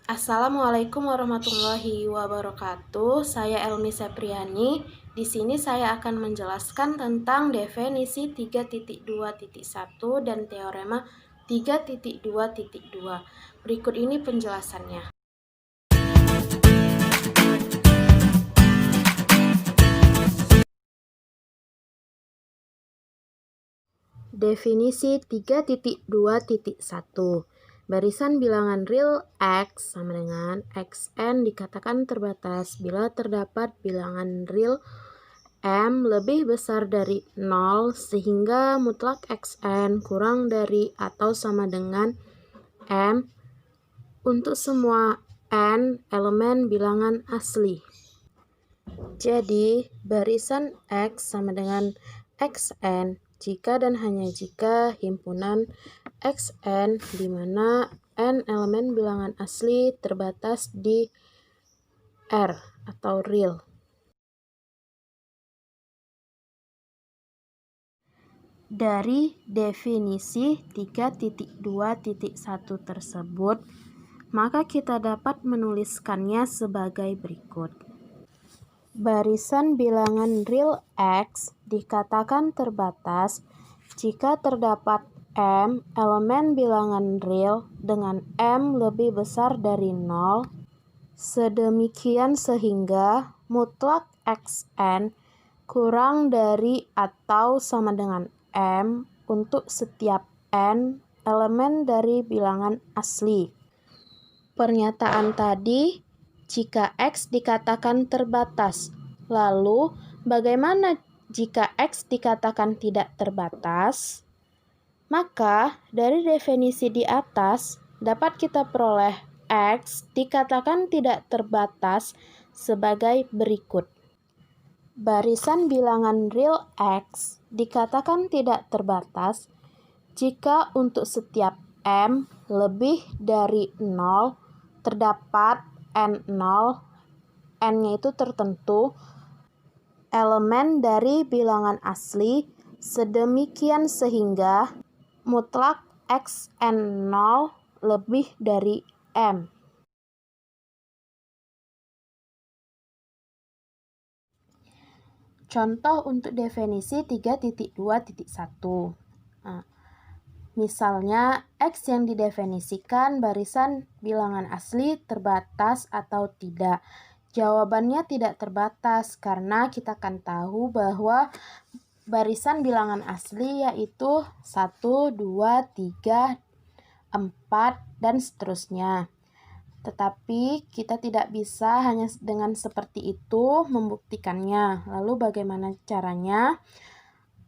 Assalamualaikum warahmatullahi wabarakatuh. Saya Elmi Sepriani. Di sini saya akan menjelaskan tentang definisi 3.2.1 dan teorema 3.2.2. Berikut ini penjelasannya. Definisi 3.2.1. Barisan bilangan real X sama dengan Xn dikatakan terbatas bila terdapat bilangan real M lebih besar dari 0 sehingga mutlak Xn kurang dari atau sama dengan M untuk semua N elemen bilangan asli. Jadi, barisan X sama dengan Xn jika dan hanya jika himpunan Xn di mana N elemen bilangan asli terbatas di R atau real. Dari definisi 3.2.1 tersebut, maka kita dapat menuliskannya sebagai berikut. Barisan bilangan real X dikatakan terbatas jika terdapat M elemen bilangan real dengan M lebih besar dari 0, sedemikian sehingga mutlak Xn kurang dari atau sama dengan M untuk setiap N elemen dari bilangan asli. Pernyataan tadi, jika X dikatakan terbatas, lalu bagaimana jika X dikatakan tidak terbatas? Maka, dari definisi di atas, dapat kita peroleh X dikatakan tidak terbatas sebagai berikut. Barisan bilangan real X dikatakan tidak terbatas jika untuk setiap M lebih dari 0 terdapat N0, N-nya itu tertentu, elemen dari bilangan asli, sedemikian sehingga mutlak Xn0 lebih dari M. Contoh untuk definisi 3.2.1. Misalnya, X yang didefinisikan barisan bilangan asli terbatas atau tidak. Jawabannya tidak terbatas karena kita akan tahu bahwa barisan bilangan asli yaitu 1, 2, 3, 4, dan seterusnya. Tetapi kita tidak bisa hanya dengan seperti itu membuktikannya. Lalu bagaimana caranya?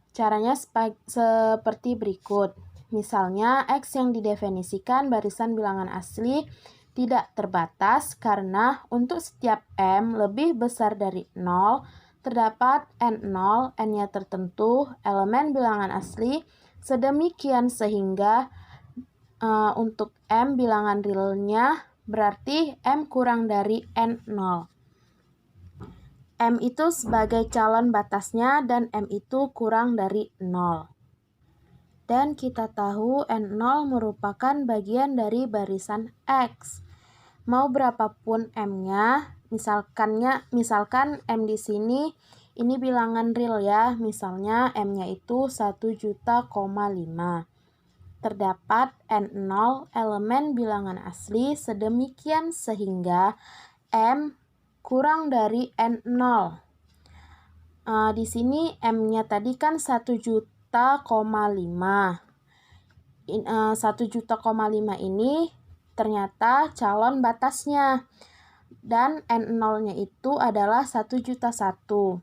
Caranya seperti berikut. Misalnya, X yang didefinisikan barisan bilangan asli tidak terbatas karena untuk setiap M lebih besar dari 0, terdapat N0, N-nya tertentu, elemen bilangan asli, sedemikian sehingga untuk M bilangan realnya berarti M kurang dari N0. M itu sebagai calon batasnya dan M itu kurang dari 0. Dan kita tahu N0 merupakan bagian dari barisan X. Mau berapapun M-nya, misalkan M di sini ini bilangan real ya, misalnya M-nya itu 1.500.000. Terdapat N0 elemen bilangan asli sedemikian sehingga M kurang dari N0. Di sini M-nya tadi kan 1.500.000. 1.500.000 ini ternyata calon batasnya. Dan N0-nya itu adalah 1.100.000.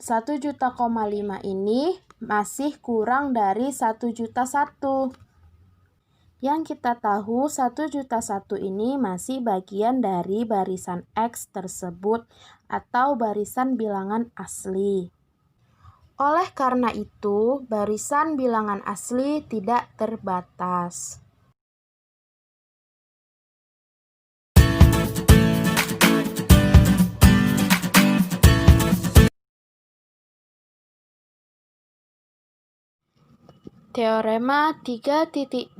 1.500.000 ini masih kurang dari 1.100.000. Yang kita tahu 1.100.000 ini masih bagian dari barisan X tersebut atau barisan bilangan asli. Oleh karena itu, barisan bilangan asli tidak terbatas. Teorema 3.2.2.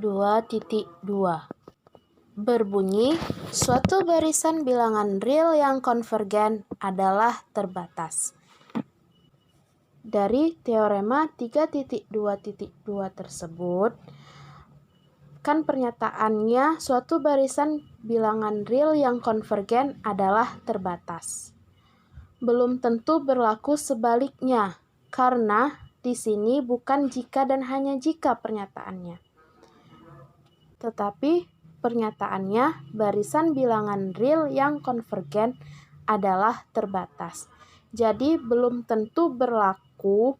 berbunyi, suatu barisan bilangan real yang konvergen adalah terbatas. Dari teorema 3.2.2 tersebut, kan pernyataannya suatu barisan bilangan real yang konvergen adalah terbatas. Belum tentu berlaku sebaliknya, karena di sini bukan jika dan hanya jika pernyataannya. Tetapi pernyataannya barisan bilangan real yang konvergen adalah terbatas. Jadi belum tentu berlaku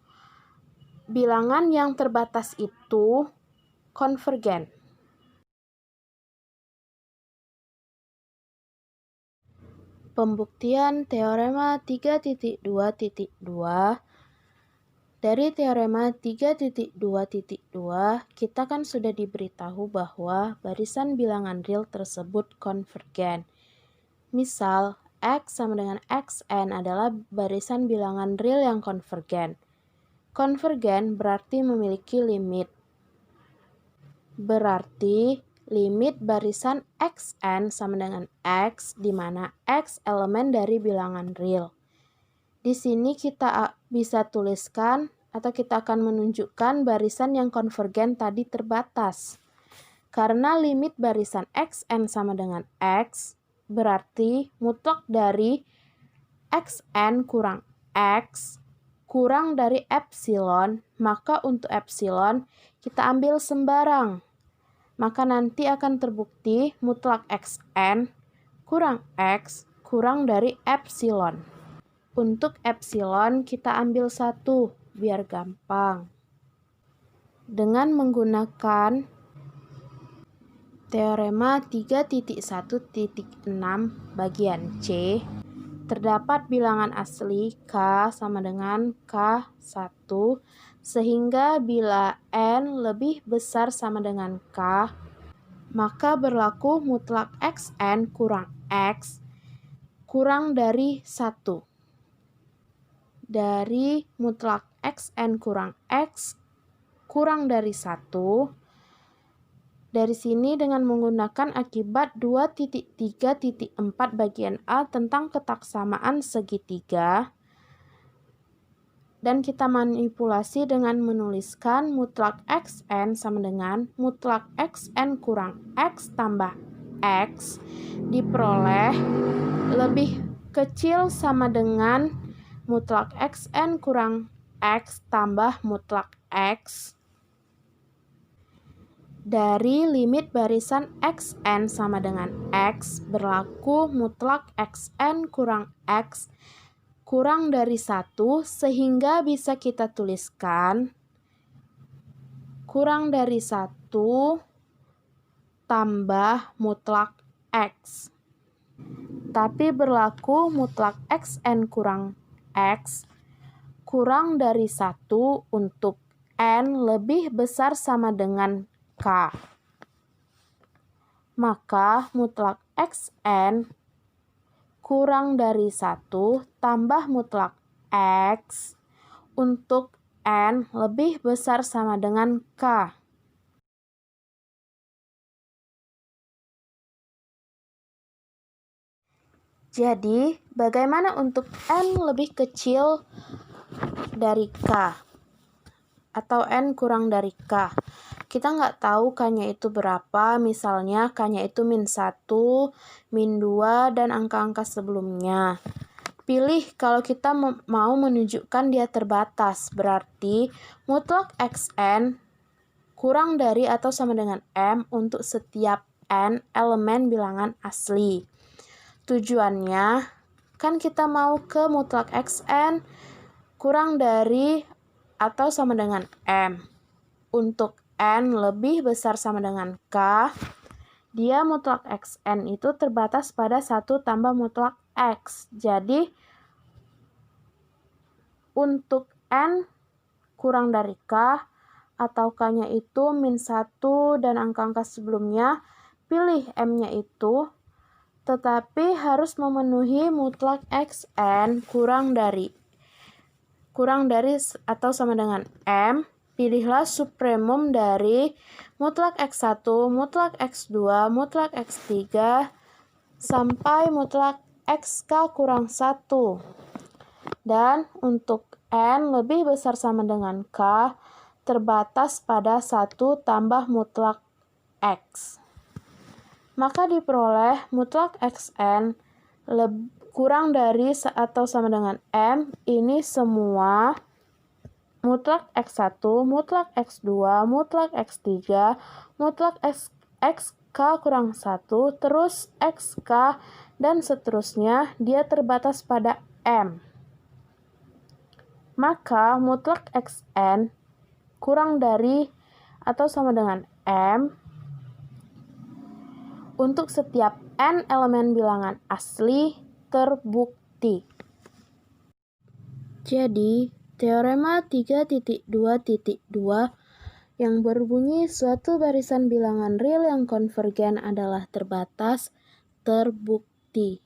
bilangan yang terbatas itu konvergen. Pembuktian teorema 3.2.2. Dari teorema 3.2.2 kita kan sudah diberitahu bahwa barisan bilangan real tersebut konvergen. Misal, X sama dengan Xn adalah barisan bilangan real yang konvergen. Konvergen berarti memiliki limit. Berarti limit barisan Xn sama dengan X, di mana X elemen dari bilangan real. Di sini kita bisa tuliskan atau kita akan menunjukkan barisan yang konvergen tadi terbatas. Karena limit barisan Xn sama dengan X, berarti mutlak dari Xn kurang X kurang dari epsilon, maka untuk epsilon kita ambil sembarang. Maka nanti akan terbukti mutlak Xn kurang X kurang dari epsilon. Untuk epsilon kita ambil 1 biar gampang. Dengan menggunakan teorema 3.1.6 bagian C, terdapat bilangan asli K sama dengan K1, sehingga bila N lebih besar sama dengan K, maka berlaku mutlak Xn kurang X kurang dari 1. Dari mutlak Xn kurang X kurang dari 1, dari sini dengan menggunakan akibat 2.3.4 bagian A tentang ketaksamaan segitiga, dan kita manipulasi dengan menuliskan mutlak Xn sama dengan mutlak Xn kurang X tambah X diperoleh lebih kecil sama dengan mutlak Xn kurang X tambah mutlak X dari limit barisan Xn sama dengan X berlaku mutlak Xn kurang X kurang dari 1, sehingga bisa kita tuliskan kurang dari 1 tambah mutlak X. Tapi berlaku mutlak Xn kurang X kurang dari 1 untuk N lebih besar sama dengan K. Maka mutlak Xn kurang dari 1 tambah mutlak X untuk N lebih besar sama dengan K. Jadi, bagaimana untuk N lebih kecil dari K? Atau N kurang dari K? Kita nggak tahu K-nya itu berapa, misalnya K-nya itu -1, -2, dan angka-angka sebelumnya. Pilih kalau kita mau menunjukkan dia terbatas, berarti mutlak Xn kurang dari atau sama dengan M untuk setiap N elemen bilangan asli. Tujuannya, kan kita mau ke mutlak Xn kurang dari atau sama dengan M. Untuk N lebih besar sama dengan K, dia mutlak Xn itu terbatas pada 1 tambah mutlak X. Jadi, untuk N kurang dari K, atau K-nya itu -1 dan angka-angka sebelumnya, pilih M-nya itu, tetapi harus memenuhi mutlak Xn kurang dari atau sama dengan M, Pilihlah supremum dari mutlak X1, mutlak X2, mutlak X3, sampai mutlak XK kurang 1. Dan untuk N lebih besar sama dengan K, terbatas pada 1 tambah mutlak X. Maka diperoleh mutlak Xn kurang dari atau sama dengan M, ini semua mutlak X1, mutlak X2, mutlak X3, mutlak XK kurang 1, terus XK, dan seterusnya, dia terbatas pada M. Maka mutlak Xn kurang dari atau sama dengan M untuk setiap N elemen bilangan asli terbukti. Jadi, teorema 3.2.2 yang berbunyi suatu barisan bilangan real yang konvergen adalah terbatas terbukti.